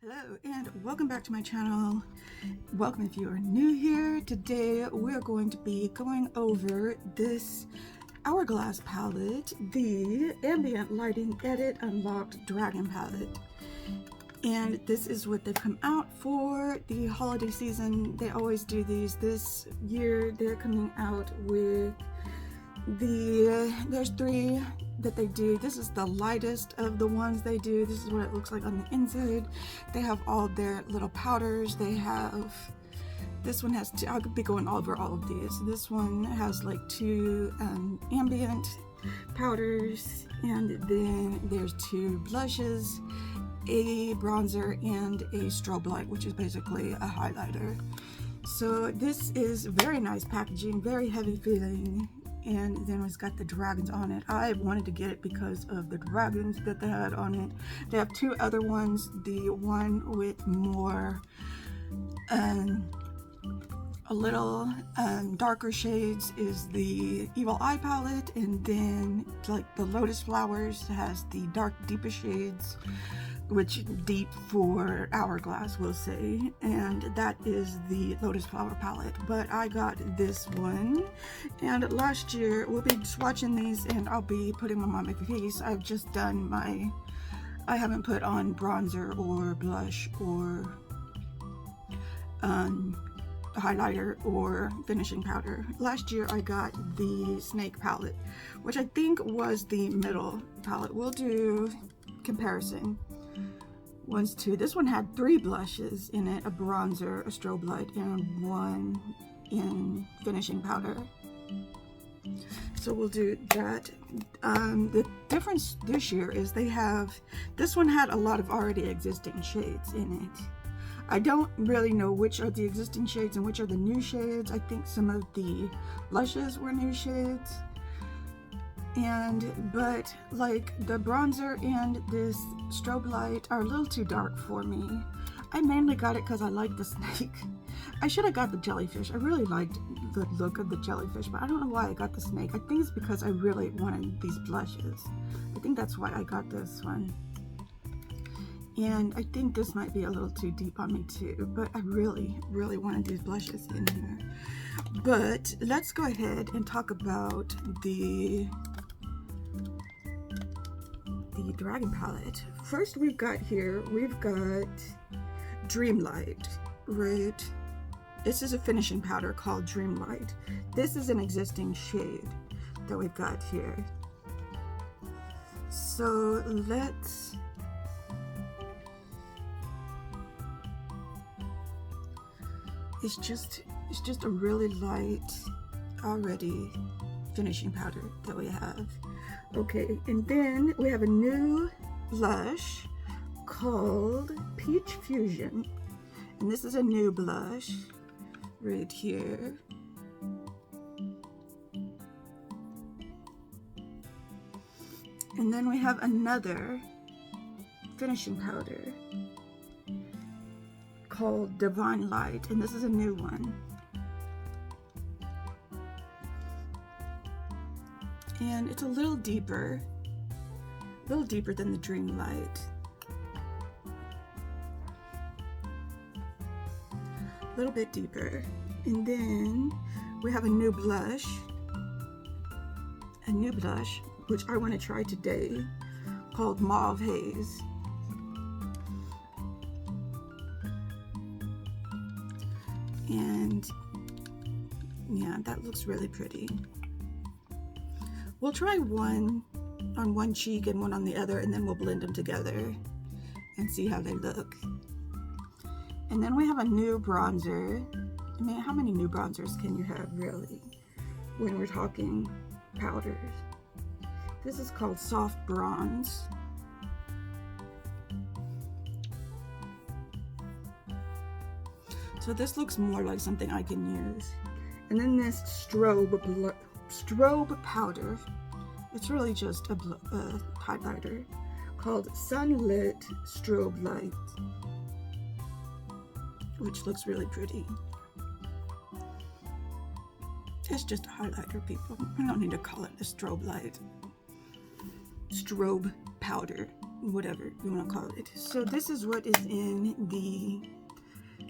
Hello and welcome back to my channel. Welcome if you are new here. Today we're going to be going over this Hourglass palette, the Ambient Lighting Edit Unlocked Dragon palette. And this is what they've come out for the holiday season. They always do these. This year they're coming out with there's three that they do. This is the lightest of the ones they do. This is what it looks like on the inside. They have all their little powders. They have, this one has two, I'll be going over all of these. This one has like two ambient powders, and then there's two blushes, a bronzer, and a strobe light, which is basically a highlighter. So this is very nice packaging, very heavy feeling. And then it's got the dragons on it. I wanted to get it because of the dragons that they had on it. They have two other ones. The one with more a little darker shades is the Evil Eye palette, and then like the Lotus Flowers has the dark deeper shades, which deep for Hourglass we'll say, and that is the Lotus Flower palette. But I got this one, and last year we'll be swatching these and I'll be putting them on my face. I've just done my, I haven't put on bronzer or blush or highlighter or finishing powder. Last year I got the Snake palette, which I think was the middle palette. We'll do comparison. One's two. This one had three blushes in it, a bronzer, a strobe light, and one in finishing powder. So we'll do that. The difference this year is they have, this one had a lot of already existing shades in it. I don't really know which are the existing shades and which are the new shades. I think some of the blushes were new shades. But like the bronzer and this strobe light are a little too dark for me. I mainly got it because I like the snake. I should have got the jellyfish. I really liked the look of the jellyfish, but I don't know why I got the snake. I think it's because I really wanted these blushes. I think that's why I got this one. And I think this might be a little too deep on me too, but I really wanted these blushes in here. But let's go ahead and talk about the dragon palette. First we've got Dreamlight, right? This is a finishing powder called Dreamlight. This is an existing shade that we've got here. So let's, it's just a really light already finishing powder that we have. Okay, and then we have a new blush called Peach Fusion, and this is a new blush right here. And then we have another finishing powder called Divine Light, and this is a new one. And it's a little deeper than the Dreamlight. A little bit deeper. And then we have a new blush, which I want to try today, called Mauve Haze. And yeah, that looks really pretty. We'll try one on one cheek and one on the other, and then we'll blend them together and see how they look. And then we have a new bronzer. I mean, how many new bronzers can you have really when we're talking powders? This is called Soft Bronze. So this looks more like something I can use. And then this strobe powder. It's really just a highlighter called Sunlit Strobe Light, which looks really pretty. It's just a highlighter, people. I don't need to call it a strobe light. Strobe powder. whatever you want to call it. So this is what is in the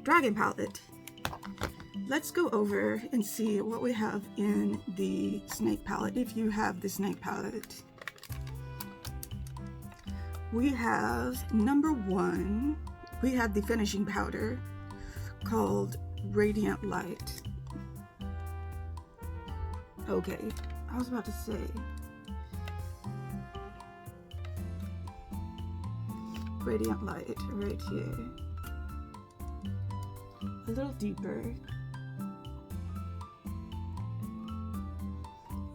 Dragon palette. Let's go over and see what we have in the Snake palette, if you have the Snake palette. We have number 1, we have the finishing powder called Radiant Light. Okay, I was about to say, Radiant Light right here. A little deeper.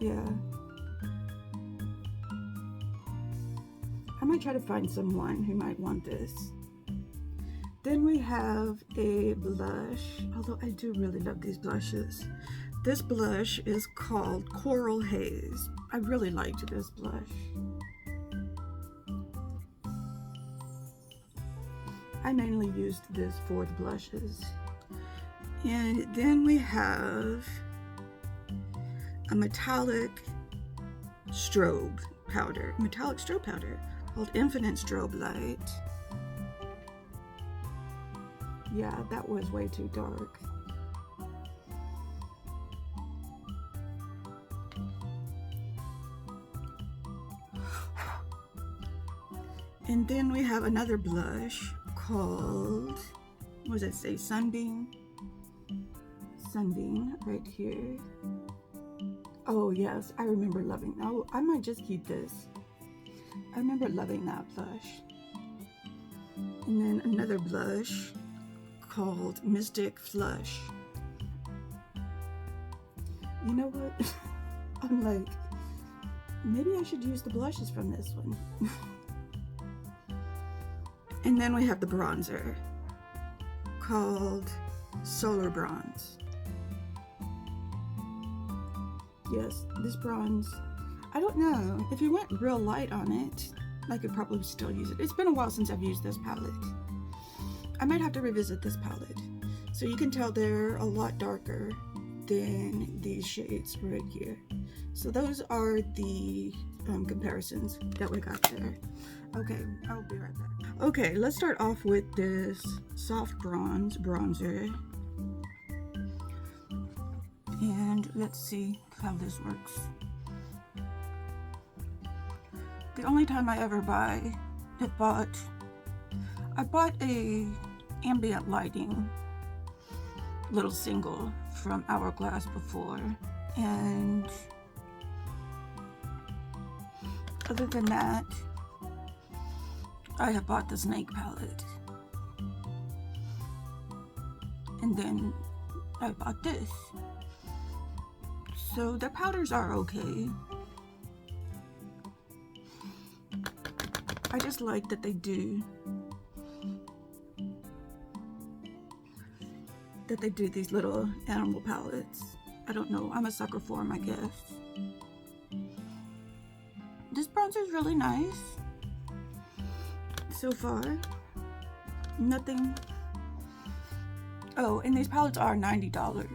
Yeah. I might try to find someone who might want this. Then we have a blush, although I do really love these blushes. This blush is called Coral Haze. I really liked this blush. I mainly used this for the blushes. And then we have a metallic strobe powder called Infinite Strobe Light. Yeah, that was way too dark. And then we have another blush called, what does it say, Sunbeam? Sunbeam right here. Oh yes, I remember loving, oh, I might just keep this. I remember loving that blush. And then another blush called Mystic Flush. You know what? I'm like, maybe I should use the blushes from this one. And then we have the bronzer called Solar Bronze. Yes, this bronze, I don't know, if you went real light on it, I could probably still use it. It's been a while since I've used this palette. I might have to revisit this palette. So you can tell they're a lot darker than these shades right here. So those are the comparisons that we got there. Okay, I'll be right back. Okay, let's start off with this soft bronze bronzer. And let's see how this works. The only time I ever I bought a ambient lighting little single from Hourglass before, and other than that, I have bought the Snake palette, and then I bought this. So the powders are okay. I just like that they do these little animal palettes. I don't know, I'm a sucker for them, I guess. This bronzer is really nice so far. Nothing. Oh, and these palettes are $90.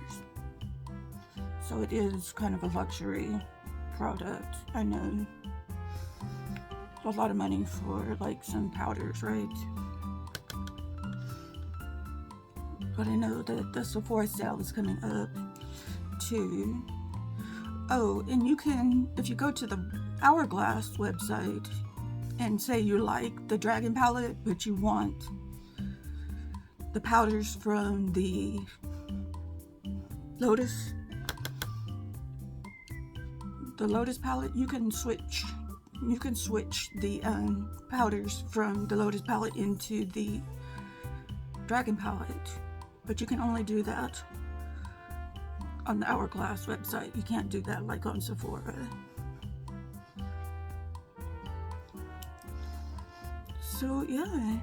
So it is kind of a luxury product. I know. A lot of money for like some powders, right? But I know that the Sephora sale is coming up too. Oh, and you can, if you go to the Hourglass website and say you like the Dragon palette, but you want the powders from the Lotus palette, you can switch the powders from the Lotus palette into the Dragon palette, but you can only do that on the Hourglass website. You can't do that like on Sephora. So yeah,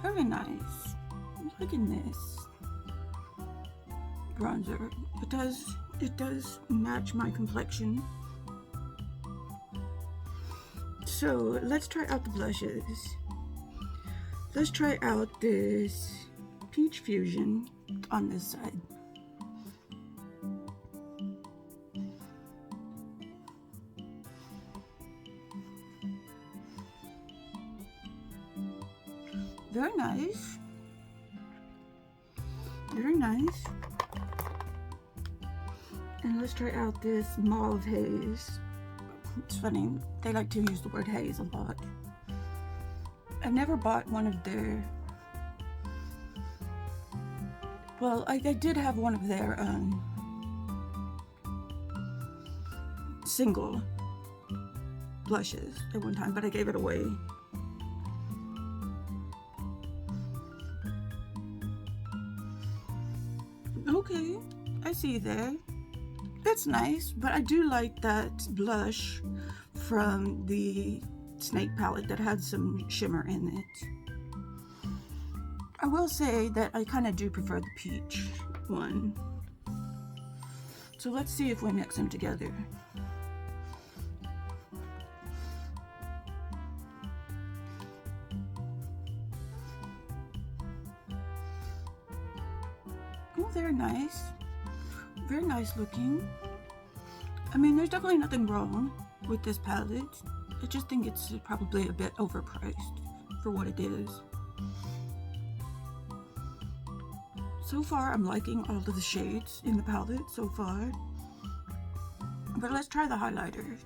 very nice. I'm liking this bronzer. It does match my complexion. So let's try out the blushes. Let's try out this Peach Fusion on this side. Very nice. Very nice. And let's try out this mauve haze. It's funny, they like to use the word haze a lot. I never bought one of their, well, I did have one of their single blushes at one time, but I gave it away. Okay, I see there. That's nice, but I do like that blush from the Snake palette that had some shimmer in it. I will say that I kind of do prefer the peach one. So let's see if we mix them together. Oh, very nice. Very nice looking. I mean, there's definitely nothing wrong with this palette. I just think it's probably a bit overpriced for what it is. So far, I'm liking all of the shades in the palette so far. But let's try the highlighter.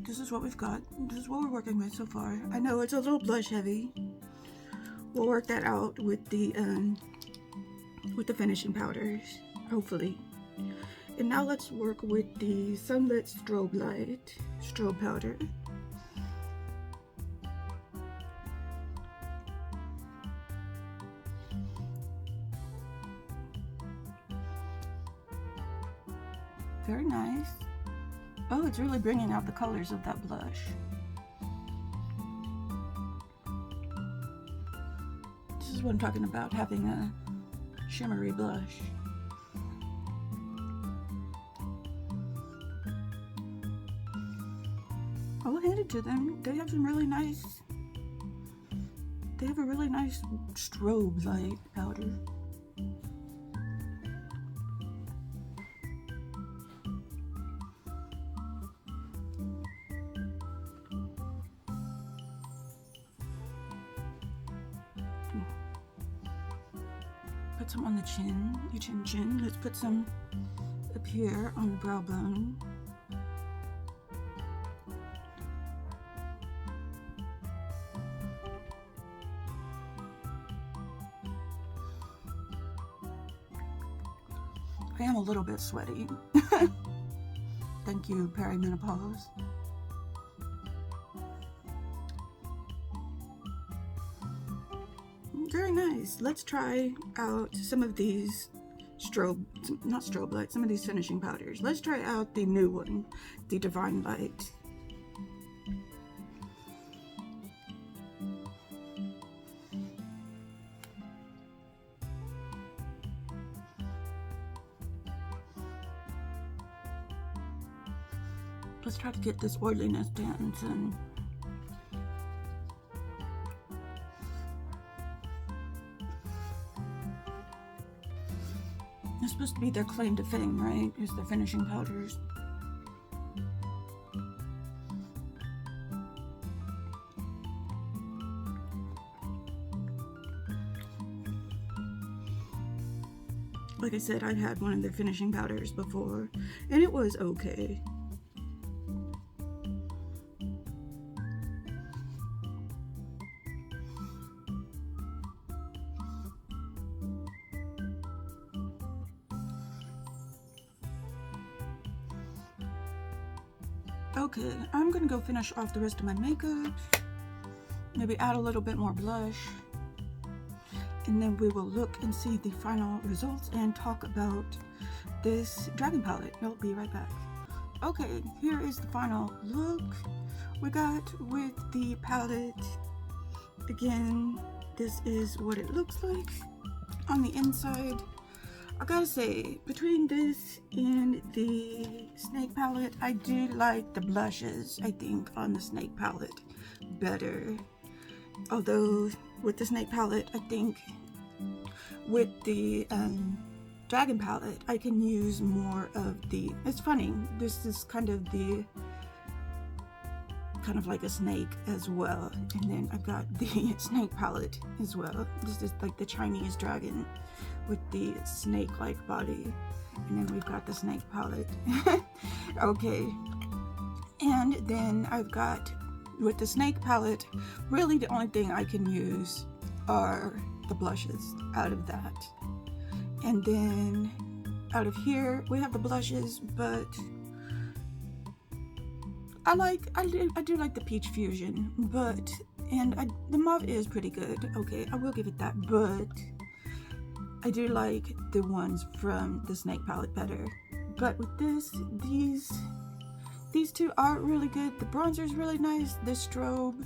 This is what we've got. This is what we're working with so far. I know it's a little blush heavy. We'll work that out with the finishing powders, hopefully. And now let's work with the Sunlit Strobe powder. Very nice. Oh, it's really bringing out the colors of that blush. This is what I'm talking about, having a shimmery blush. I'll hand it to them. They have some really nice, they have a really nice strobe light powder. Put some on the chin, your chin. Let's put some up here on the brow bone. I am a little bit sweaty. Thank you, perimenopause. Very nice. Let's try out some of these not strobe lights, some of these finishing powders. Let's try out the new one, the Divine Light. Let's try to get this oiliness down some. It's supposed to be their claim to fame, right? Is their finishing powders. Like I said, I've had one of their finishing powders before, and it was okay. Okay, I'm gonna go finish off the rest of my makeup. Maybe add a little bit more blush. And then we will look and see the final results and talk about this dragon palette. I'll be right back. Okay, here is the final look we got with the palette. Again, this is what it looks like on the inside. I gotta say, between this and the Snake palette, I do like the blushes, I think, on the Snake palette better. Although, with the Snake palette, I think with the Dragon palette, I can use more of the... It's funny, this is kind of the kind of like a snake as well. And then I've got the snake palette as well. This is like the Chinese dragon with the snake-like body. And then we've got the snake palette. Okay. And then I've got, with the snake palette, really the only thing I can use are the blushes out of that. And then out of here, we have the blushes, but I do like the peach fusion, but, and the mauve is pretty good. Okay, I will give it that, but I do like the ones from the snake palette better. But with this, these two are really good. The bronzer is really nice. The strobe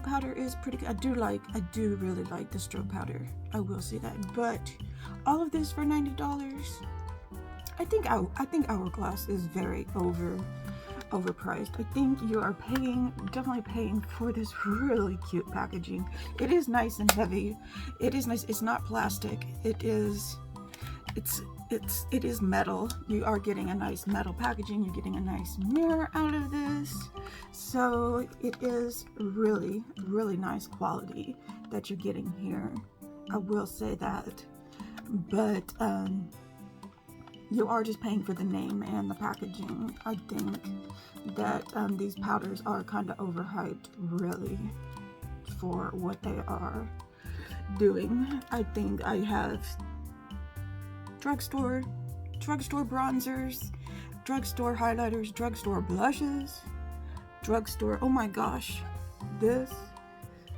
powder is pretty good. I do really like the strobe powder. I will say that. But all of this for $90. I think Hourglass is very overpriced. I think you are definitely paying for this really cute packaging. It is nice and heavy. It is nice. It's not plastic. It is metal. You are getting a nice metal packaging. You're getting a nice mirror out of this. So it is really, really nice quality that you're getting here. I will say that. But you are just paying for the name and the packaging. I think that these powders are kind of overhyped, really, for what they are doing. I think I have drugstore bronzers, drugstore highlighters, drugstore blushes, drugstore, oh my gosh, this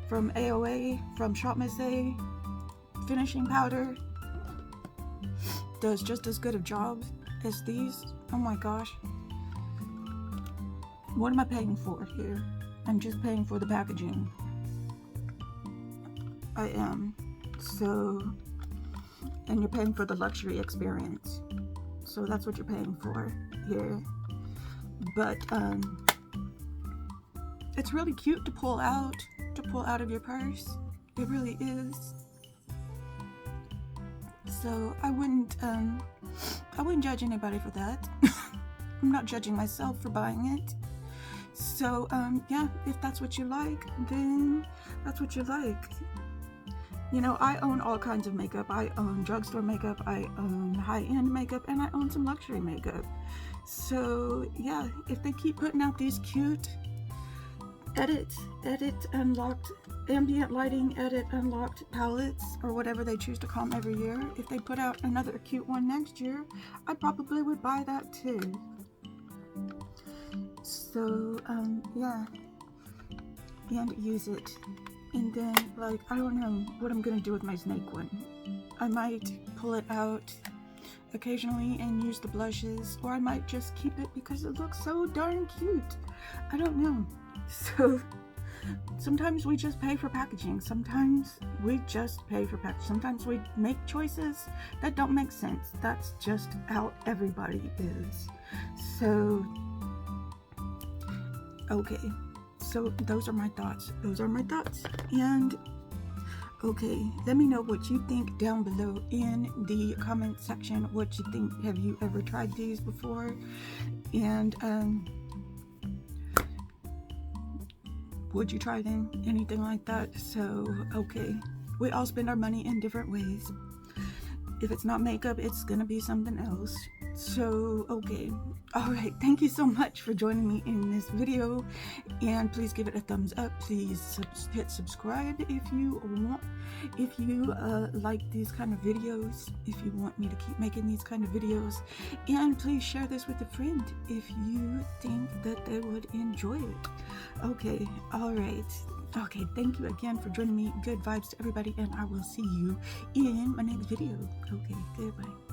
from AOA, from Shop Miss A, finishing powder, does just as good a job as these. Oh my gosh. What am I paying for here? I'm just paying for the packaging. I am. So, and you're paying for the luxury experience. So that's what you're paying for here. But it's really cute to pull out of your purse. It really is. So I wouldn't judge anybody for that. I'm not judging myself for buying it. So yeah, if that's what you like, then that's what you like. You know, I own all kinds of makeup. I own drugstore makeup, I own high-end makeup, and I own some luxury makeup. So yeah, if they keep putting out these cute edit unlocked ambient lighting, edit unlocked palettes, or whatever they choose to call them every year, if they put out another cute one next year, I probably would buy that too. So yeah, and use it. And then, like, I don't know what I'm gonna do with my snake one. I might pull it out occasionally and use the blushes, or I might just keep it because it looks so darn cute. I don't know. So sometimes we just pay for packaging. Sometimes we just pay for packaging. Sometimes we make choices that don't make sense. That's just how everybody is. So okay, so those are my thoughts. And okay, let me know what you think down below in the comment section. What you think. Have you ever tried these before? And would you try them? Anything like that? So okay, we all spend our money in different ways. If it's not makeup, it's gonna be something else. So okay, all right, thank you so much for joining me in this video, and please give it a thumbs up. Please hit subscribe if you want, if you like these kind of videos, if you want me to keep making these kind of videos, and please share this with a friend if you think that they would enjoy it. Okay, all right. Okay, thank you again for joining me. Good vibes to everybody, and I will see you in my next video. Okay, goodbye.